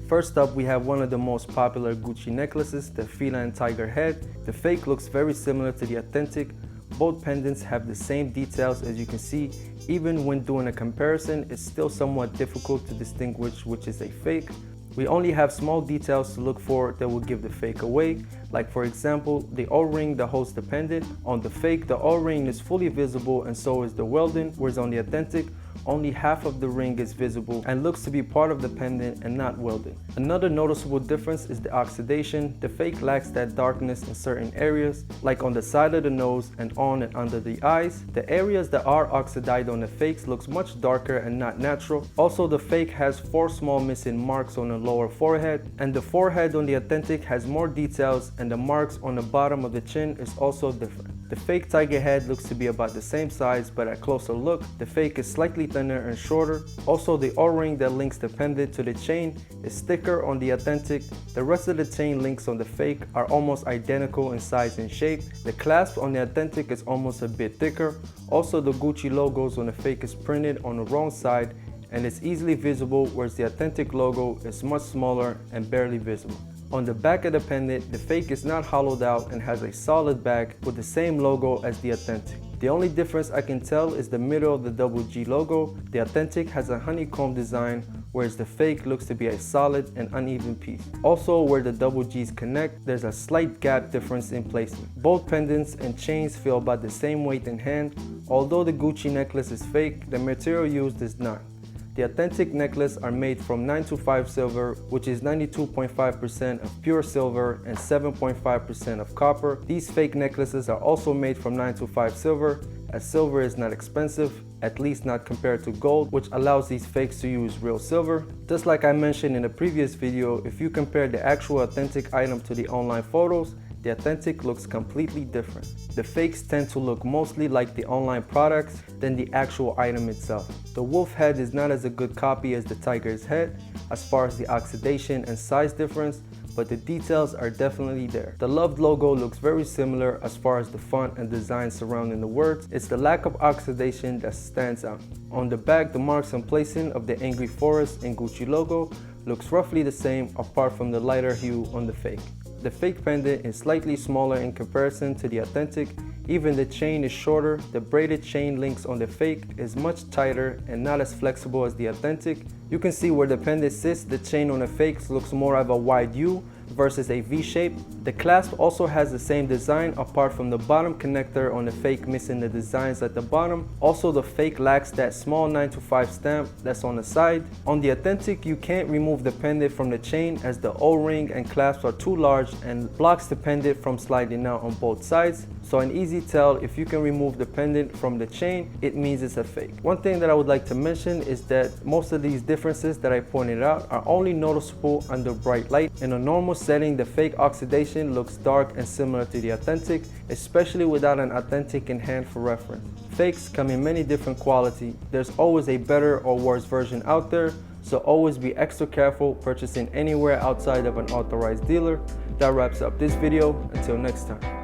First up, we have one of the most popular Gucci necklaces, the feline tiger head. The fake looks very similar to the authentic. Both pendants have the same details as you can see. Even when doing a comparison, it's still somewhat difficult to distinguish which is a fake. We only have small details to look for that will give the fake away, like for example, the O-ring that holds the pendant. On the fake, the O-ring is fully visible and so is the welding, whereas on the authentic, only half of the ring is visible and looks to be part of the pendant and not welded. Another noticeable difference is the oxidation. The fake lacks that darkness in certain areas, like on the side of the nose and on and under the eyes. The areas that are oxidized on the fakes looks much darker and not natural. Also, the fake has 4 small missing marks on the lower forehead, and the forehead on the authentic has more details, and the marks on the bottom of the chin is also different. The fake tiger head looks to be about the same size, but at closer look, the fake is slightly thinner and shorter. Also, the O-ring that links the pendant to the chain is thicker on the authentic. The rest of the chain links on the fake are almost identical in size and shape. The clasp on the authentic is almost a bit thicker. Also, the Gucci logos on the fake is printed on the wrong side and it's easily visible, whereas the authentic logo is much smaller and barely visible. On the back of the pendant, the fake is not hollowed out and has a solid back with the same logo as the authentic. The only difference I can tell is the middle of the double G logo. The authentic has a honeycomb design, whereas the fake looks to be a solid and uneven piece. Also, where the double G's connect, there's a slight gap difference in placement. Both pendants and chains feel about the same weight in hand. Although the Gucci necklace is fake, the material used is not. The authentic necklaces are made from 925 silver, which is 92.5% of pure silver and 7.5% of copper. These fake necklaces are also made from 925 silver, as silver is not expensive, at least not compared to gold, which allows these fakes to use real silver. Just like I mentioned in a previous video, if you compare the actual authentic item to the online photos, the authentic looks completely different. The fakes tend to look mostly like the online products than the actual item itself. The wolf head is not as a good copy as the tiger's head as far as the oxidation and size difference, but the details are definitely there. The loved logo looks very similar as far as the font and design surrounding the words. It's the lack of oxidation that stands out. On the back, the marks and placing of the angry forest and Gucci logo looks roughly the same apart from the lighter hue on the fake. The fake pendant is slightly smaller in comparison to the authentic. Even the chain is shorter. The braided chain links on the fake is much tighter and not as flexible as the authentic. You can see where the pendant sits, the chain on the fakes looks more of a wide U versus a V shape. The clasp also has the same design apart from the bottom connector on the fake missing the designs at the bottom. Also, the fake lacks that small 925 stamp that's on the side. On the authentic, you can't remove the pendant from the chain as the O-ring and clasp are too large and blocks the pendant from sliding out on both sides. So an easy tell, if you can remove the pendant from the chain, it means it's a fake. One thing that I would like to mention is that most of these differences that I pointed out are only noticeable under bright light. In a normal setting, the fake oxidation looks dark and similar to the authentic, especially without an authentic in hand for reference. Fakes come in many different quality. There's always a better or worse version out there, so always be extra careful purchasing anywhere outside of an authorized dealer. That wraps up this video. Until next time.